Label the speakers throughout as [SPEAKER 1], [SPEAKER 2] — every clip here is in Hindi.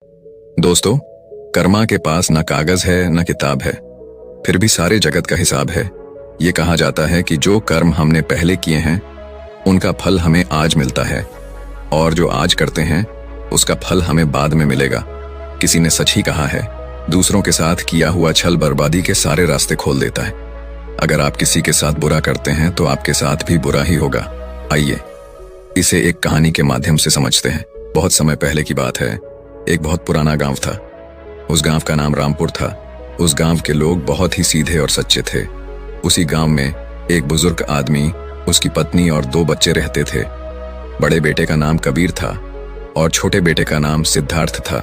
[SPEAKER 1] दोस्तों, कर्मा के पास न कागज है न किताब है, फिर भी सारे जगत का हिसाब है। ये कहा जाता है कि जो कर्म हमने पहले किए हैं उनका फल हमें आज मिलता है, और जो आज करते हैं उसका फल हमें बाद में मिलेगा। किसी ने सच ही कहा है, दूसरों के साथ किया हुआ छल बर्बादी के सारे रास्ते खोल देता है। अगर आप किसी के साथ बुरा करते हैं तो आपके साथ भी बुरा ही होगा। आइए इसे एक कहानी के माध्यम से समझते हैं। बहुत समय पहले की बात है। एक बहुत पुराना गांव था। उस गांव का नाम रामपुर था। उस गांव के लोग बहुत ही सीधे और सच्चे थे। उसी गांव में एक बुजुर्ग आदमी, उसकी पत्नी और 2 बच्चे रहते थे। बड़े बेटे का नाम कबीर था और छोटे बेटे का नाम सिद्धार्थ था।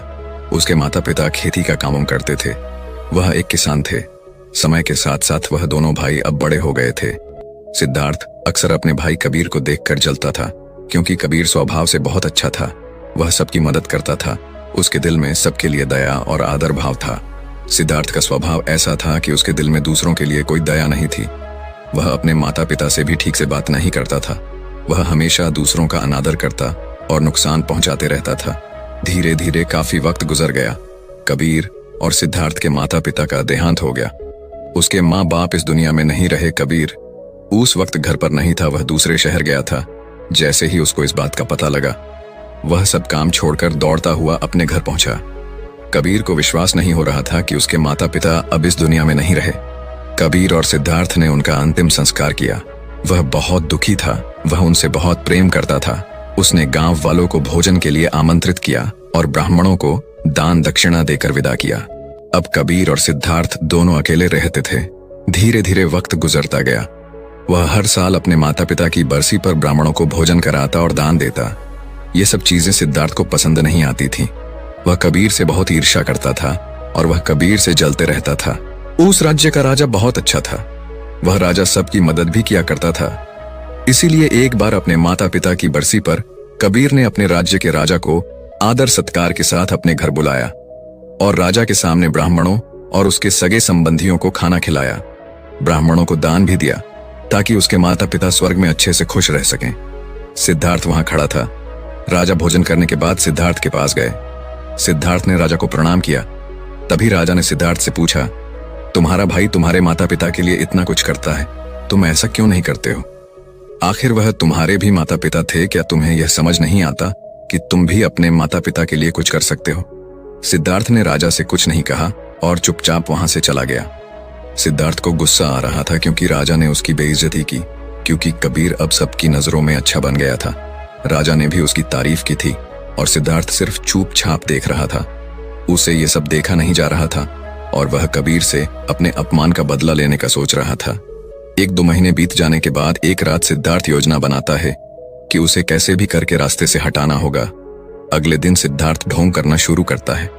[SPEAKER 1] उसके माता पिता खेती का काम करते थे। वह एक किसान थे। समय के साथ साथ वह दोनों भाई अब बड़े हो गए थे। सिद्धार्थ अक्सर अपने भाई कबीर को देखकर जलता था, क्योंकि कबीर स्वभाव से बहुत अच्छा था। वह सबकी मदद करता था। उसके दिल में सबके लिए दया और आदर भाव था। सिद्धार्थ का स्वभाव ऐसा था कि उसके दिल में दूसरों के लिए कोई दया नहीं थी। वह अपने माता पिता से भी ठीक से बात नहीं करता था। वह हमेशा दूसरों का अनादर करता और नुकसान पहुंचाते रहता था। धीरे धीरे काफी वक्त गुजर गया। कबीर और सिद्धार्थ के माता पिता का देहांत हो गया। उसके माँ बाप इस दुनिया में नहीं रहे। कबीर उस वक्त घर पर नहीं था, वह दूसरे शहर गया था। जैसे ही उसको इस बात का पता लगा, वह सब काम छोड़कर दौड़ता हुआ अपने घर पहुंचा। कबीर को विश्वास नहीं हो रहा था कि उसके माता पिता अब इस दुनिया में नहीं रहे। कबीर और सिद्धार्थ ने उनका अंतिम संस्कार किया। वह बहुत दुखी था। वह उनसे बहुत प्रेम करता था। उसने गांव वालों को भोजन के लिए आमंत्रित किया और ब्राह्मणों को दान दक्षिणा देकर विदा किया। अब कबीर और सिद्धार्थ दोनों अकेले रहते थे। धीरे धीरे वक्त गुजरता गया। वह हर साल अपने माता पिता की बरसी पर ब्राह्मणों को भोजन कराता और दान देता। ये सब चीजें सिद्धार्थ को पसंद नहीं आती थी। वह कबीर से बहुत ईर्ष्या करता था और वह कबीर से जलते रहता था। उस राज्य का राजा बहुत अच्छा था। वह राजा सबकी मदद भी किया करता था। इसीलिए एक बार अपने माता पिता की बरसी पर कबीर ने अपने राज्य के राजा को आदर सत्कार के साथ अपने घर बुलाया और राजा के सामने ब्राह्मणों और उसके सगे संबंधियों को खाना खिलाया। ब्राह्मणों को दान भी दिया ताकि उसके माता पिता स्वर्ग में अच्छे से खुश रह सकें। सिद्धार्थ वहां खड़ा था। राजा भोजन करने के बाद सिद्धार्थ के पास गए। सिद्धार्थ ने राजा को प्रणाम किया। तभी राजा ने सिद्धार्थ से पूछा, तुम्हारा भाई तुम्हारे माता पिता के लिए इतना कुछ करता है, तुम ऐसा क्यों नहीं करते हो? आखिर वह तुम्हारे भी माता पिता थे। क्या तुम्हें यह समझ नहीं आता कि तुम भी अपने माता पिता के लिए कुछ कर सकते हो? सिद्धार्थ ने राजा से कुछ नहीं कहा और चुपचाप वहां से चला गया। सिद्धार्थ को गुस्सा आ रहा था, क्योंकि राजा ने उसकी बेइज्जती की, क्योंकि कबीर अब सबकी नजरों में अच्छा बन गया था। राजा ने भी उसकी तारीफ की थी और सिद्धार्थ सिर्फ चुपचाप देख रहा था। उसे ये सब देखा नहीं जा रहा था और वह कबीर से अपने अपमान का बदला लेने का सोच रहा था। 1-2 महीने बीत जाने के बाद एक रात सिद्धार्थ योजना बनाता है कि उसे कैसे भी करके रास्ते से हटाना होगा। अगले दिन सिद्धार्थ ढोंग करना शुरू करता है।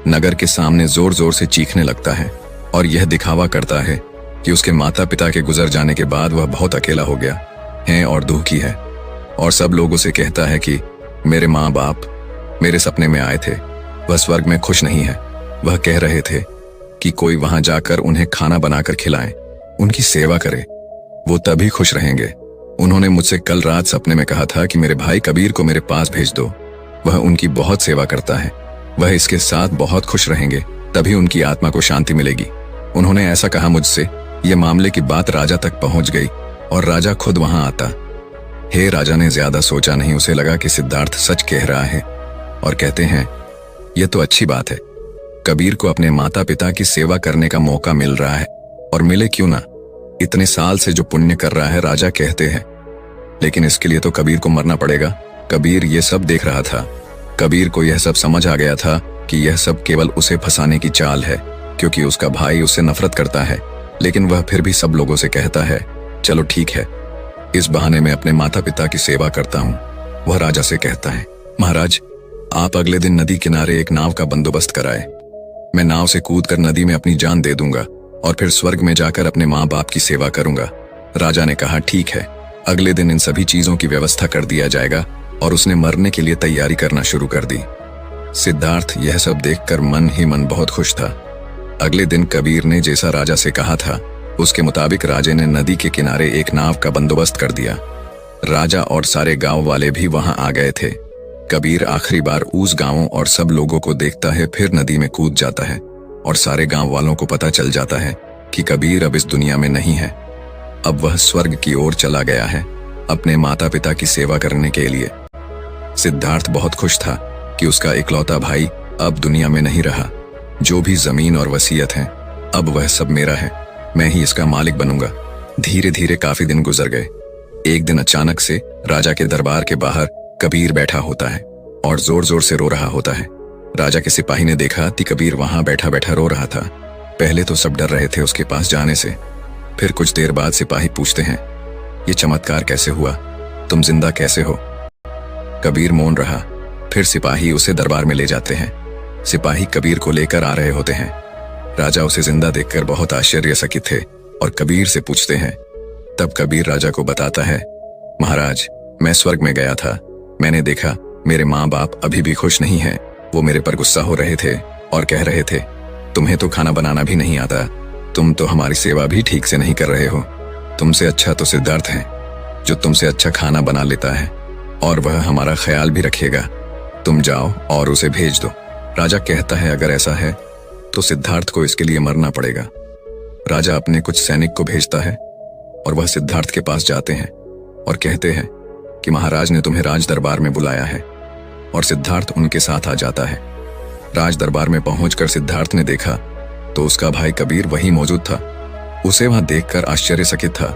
[SPEAKER 1] नगर के सामने जोर जोर से चीखने लगता है और यह दिखावा करता है कि उसके माता पिता के गुजर जाने के बाद वह बहुत अकेला हो गया है और दुखी है। और सब लोग उसे कहता है कि मेरे माँ बाप मेरे सपने में आए थे, वह स्वर्ग में खुश नहीं है। वह कह रहे थे कि कोई वहां जाकर उन्हें खाना बनाकर खिलाए, उनकी सेवा करे, वो तभी खुश रहेंगे। उन्होंने मुझसे कल रात सपने में कहा था कि मेरे भाई कबीर को मेरे पास भेज दो, वह उनकी बहुत सेवा करता है, वह इसके साथ बहुत खुश रहेंगे, तभी उनकी आत्मा को शांति मिलेगी। उन्होंने ऐसा कहा मुझसे। यह मामले की बात राजा तक पहुंच गई और राजा खुद वहां आता। हे राजा ने ज्यादा सोचा नहीं। उसे लगा कि सिद्धार्थ सच कह रहा है और कहते हैं, यह तो अच्छी बात है। कबीर को अपने माता पिता की सेवा करने का मौका मिल रहा है और मिले क्यों ना, इतने साल से जो पुण्य कर रहा है, राजा कहते हैं। लेकिन इसके लिए तो कबीर को मरना पड़ेगा। कबीर ये सब देख रहा था। कबीर को यह सब समझ आ गया था कि यह सब केवल उसे फंसाने की चाल है, क्योंकि उसका भाई उससे नफरत करता है। लेकिन वह फिर भी सब लोगों से कहता है, चलो ठीक है, इस बहाने में अपने माता पिता की सेवा करता हूँ। वह राजा से कहता है, महाराज आप अगले दिन नदी किनारे एक नाव का बंदोबस्त कराए। मैं नाव से कूदकर नदी में अपनी जान दे दूंगा और फिर स्वर्ग में जाकर अपने माँ बाप की सेवा करूंगा। राजा ने कहा, ठीक है। अगले दिन इन सभी चीजों की व्यवस्था कर दिया जाएगा और उसने मरने के लिए तैयारी करना शुरू कर दी। सिद्धार्थ यह सब देखकर मन ही मन बहुत खुश था। अगले दिन कबीर ने जैसा राजा से कहा था, उसके मुताबिक राजे ने नदी के किनारे एक नाव का बंदोबस्त कर दिया। राजा और सारे गांव वाले भी वहां आ गए थे। कबीर आखिरी बार उस गांवों और सब लोगों को देखता है, फिर नदी में कूद जाता है और सारे गांव वालों को पता चल जाता है कि कबीर अब इस दुनिया में नहीं है। अब वह स्वर्ग की ओर चला गया है अपने माता पिता की सेवा करने के लिए। सिद्धार्थ बहुत खुश था कि उसका इकलौता भाई अब दुनिया में नहीं रहा। जो भी जमीन और वसीयत है अब वह सब मेरा है, मैं ही इसका मालिक बनूंगा। धीरे धीरे काफी दिन गुजर गए। एक दिन अचानक से राजा के दरबार के बाहर कबीर बैठा होता है और जोर जोर से रो रहा होता है। राजा के सिपाही ने देखा कि कबीर वहां बैठा बैठा रो रहा था। पहले तो सब डर रहे थे उसके पास जाने से। फिर कुछ देर बाद सिपाही पूछते हैं, ये चमत्कार कैसे हुआ, तुम जिंदा कैसे हो? कबीर मौन रहा। फिर सिपाही उसे दरबार में ले जाते हैं। सिपाही कबीर को लेकर आ रहे होते हैं। राजा उसे जिंदा देखकर बहुत आश्चर्यचकित थे और कबीर से पूछते हैं। तब कबीर राजा को बताता है, महाराज, मैं स्वर्ग में गया था। मैंने देखा मेरे माँ बाप अभी भी खुश नहीं हैं। वो मेरे पर गुस्सा हो रहे थे और कह रहे थे, तुम्हें तो खाना बनाना भी नहीं आता, तुम तो हमारी सेवा भी ठीक से नहीं कर रहे हो। तुमसे अच्छा तो सिद्धार्थ है, जो तुमसे अच्छा खाना बना लेता है और वह हमारा ख्याल भी रखेगा। तुम जाओ और उसे भेज दो। राजा कहता है, अगर ऐसा है तो सिद्धार्थ को इसके लिए मरना पड़ेगा। राजा अपने कुछ सैनिक को भेजता है और वह सिद्धार्थ के पास जाते हैं और कहते हैं कि महाराज ने तुम्हें राज दरबार में बुलाया है। और सिद्धार्थ उनके साथ आ जाता है। राज दरबार में पहुंचकर सिद्धार्थ ने देखा तो उसका भाई कबीर वहीं मौजूद था। उसे वहां देखकर आश्चर्यचकित था।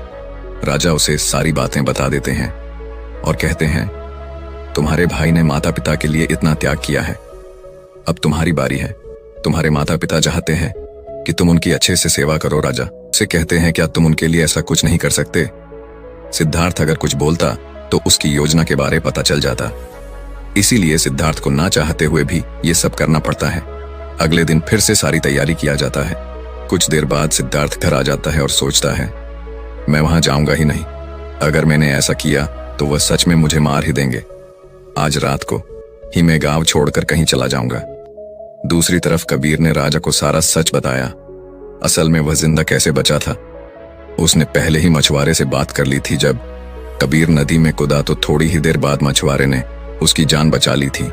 [SPEAKER 1] राजा उसे सारी बातें बता देते हैं और कहते हैं, तुम्हारे भाई ने माता पिता के लिए इतना त्याग किया है, अब तुम्हारी बारी है। तुम्हारे माता पिता चाहते हैं कि तुम उनकी अच्छे से सेवा करो। राजा से कहते हैं, क्या तुम उनके लिए ऐसा कुछ नहीं कर सकते? सिद्धार्थ अगर कुछ बोलता तो उसकी योजना के बारे पता चल जाता। इसीलिए सिद्धार्थ को ना चाहते हुए भी ये सब करना पड़ता है। अगले दिन फिर से सारी तैयारी किया जाता है। कुछ देर बाद सिद्धार्थ घर आ जाता है और सोचता है, मैं वहां जाऊंगा ही नहीं। अगर मैंने ऐसा किया तो वह सच में मुझे मार ही देंगे। आज रात को ही मैं गांव छोड़कर कहीं चला जाऊंगा। दूसरी तरफ कबीर ने राजा को सारा सच बताया। असल में वह जिंदा कैसे बचा था, उसने पहले ही मछुआरे से बात कर ली थी। जब कबीर नदी में कूदा तो थोड़ी ही देर बाद मछुआरे ने उसकी जान बचा ली थी,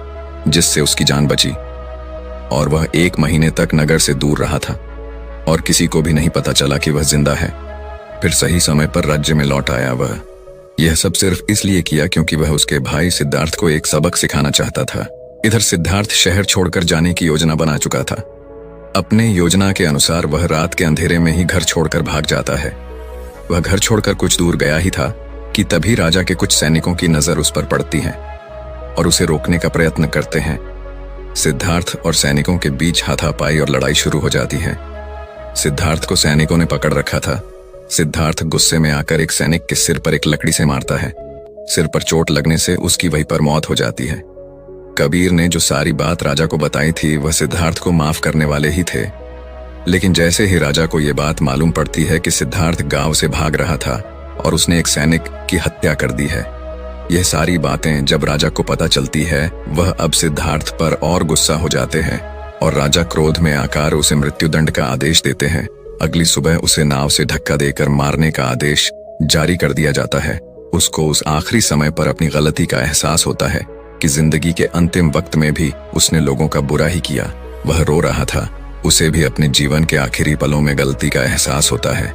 [SPEAKER 1] जिससे उसकी जान बची और वह 1 महीने तक नगर से दूर रहा था और किसी को भी नहीं पता चला कि वह जिंदा है। फिर सही समय पर राज्य में लौट आया। वह यह सब सिर्फ इसलिए किया क्योंकि वह उसके भाई सिद्धार्थ को एक सबक सिखाना चाहता था। इधर सिद्धार्थ शहर छोड़कर जाने की योजना बना चुका था। अपने योजना के अनुसार वह रात के अंधेरे में ही घर छोड़कर भाग जाता है। वह घर छोड़कर कुछ दूर गया ही था कि तभी राजा के कुछ सैनिकों की नजर उस पर पड़ती है और उसे रोकने का प्रयत्न करते हैं। सिद्धार्थ और सैनिकों के बीच हाथापाई और लड़ाई शुरू हो जाती है। सिद्धार्थ को सैनिकों ने पकड़ रखा था। सिद्धार्थ गुस्से में आकर एक सैनिक के सिर पर एक लकड़ी से मारता है। सिर पर चोट लगने से उसकी वहीं पर मौत हो जाती है। कबीर ने जो सारी बात राजा को बताई थी वह सिद्धार्थ को माफ करने वाले ही थे, लेकिन जैसे ही राजा को यह बात मालूम पड़ती है कि सिद्धार्थ गांव से भाग रहा था और उसने एक सैनिक की हत्या कर दी है, यह सारी बातें जब राजा को पता चलती है वह अब सिद्धार्थ पर और गुस्सा हो जाते हैं और राजा क्रोध में आकर उसे मृत्युदंड का आदेश देते हैं। अगली सुबह उसे नाव से धक्का देकर मारने का आदेश जारी कर दिया जाता है। उसको उस आखिरी समय पर अपनी गलती का एहसास होता है कि जिंदगी के अंतिम वक्त में भी उसने लोगों का बुरा ही किया। वह रो रहा था। उसे भी अपने जीवन के आखिरी पलों में गलती का एहसास होता है।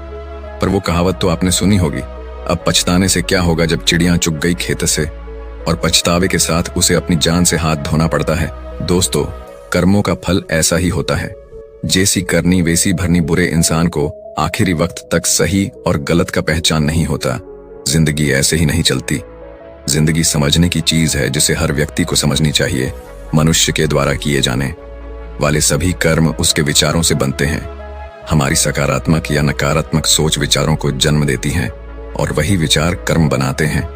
[SPEAKER 1] पर वो कहावत तो आपने सुनी होगी, अब पछताने से क्या होगा जब चिड़ियां चुग गई खेत से, और पछतावे के साथ उसे अपनी जान से हाथ धोना पड़ता है। दोस्तों, कर्मों का फल ऐसा ही होता है। जैसी करनी वैसी भरनी। बुरे इंसान को आखिरी वक्त तक सही और गलत का पहचान नहीं होता। जिंदगी ऐसे ही नहीं चलती। जिंदगी समझने की चीज है जिसे हर व्यक्ति को समझनी चाहिए। मनुष्य के द्वारा किए जाने वाले सभी कर्म उसके विचारों से बनते हैं। हमारी सकारात्मक या नकारात्मक सोच विचारों को जन्म देती है और वही विचार कर्म बनाते हैं।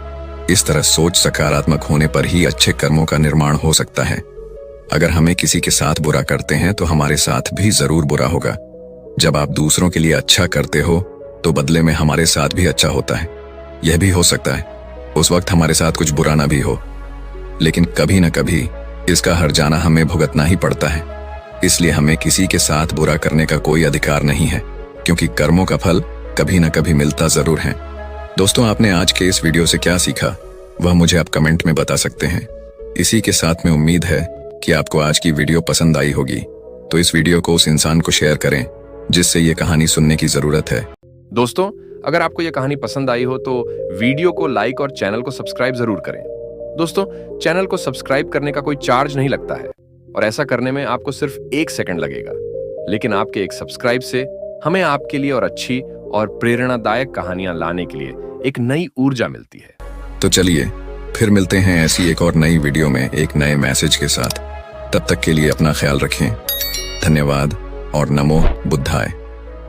[SPEAKER 1] इस तरह सोच सकारात्मक होने पर ही अच्छे कर्मों का निर्माण हो सकता है। अगर हमें किसी के साथ बुरा करते हैं तो हमारे साथ भी जरूर बुरा होगा। जब आप दूसरों के लिए अच्छा करते हो तो बदले में हमारे साथ भी अच्छा होता है। यह भी हो सकता है उस वक्त हमारे साथ कुछ बुरा ना भी हो, लेकिन कभी न कभी इसका हर्जाना हमें भुगतना ही पड़ता है। इसलिए हमें किसी के साथ बुरा करने का कोई अधिकार नहीं है, क्योंकि कर्मों का फल कभी न कभी मिलता जरूर है। दोस्तों, आपने आज के इस वीडियो से क्या सीखा वह मुझे आप कमेंट में बता सकते हैं। इसी के साथ में उम्मीद है कि आपको आज की वीडियो पसंद आई होगी, तो इस वीडियो को उस इंसान को शेयर करें जिससे ये कहानी सुनने की जरूरत है।
[SPEAKER 2] दोस्तों, अगर आपको ये कहानी पसंद आई हो तो वीडियो को लाइक और चैनल को सब्सक्राइब जरूर करें। दोस्तों, चैनल को सब्सक्राइब करने का कोई चार्ज नहीं लगता है और ऐसा करने में आपको सिर्फ 1 सेकंड लगेगा, लेकिन आपके एक सब्सक्राइब से हमें आपके लिए और अच्छी और प्रेरणादायक कहानियां लाने के लिए एक नई ऊर्जा मिलती है।
[SPEAKER 1] तो चलिए फिर मिलते हैं ऐसी एक और नई वीडियो में एक नए मैसेज के साथ। तब तक के लिए अपना ख्याल रखें। धन्यवाद और नमो बुद्धाय।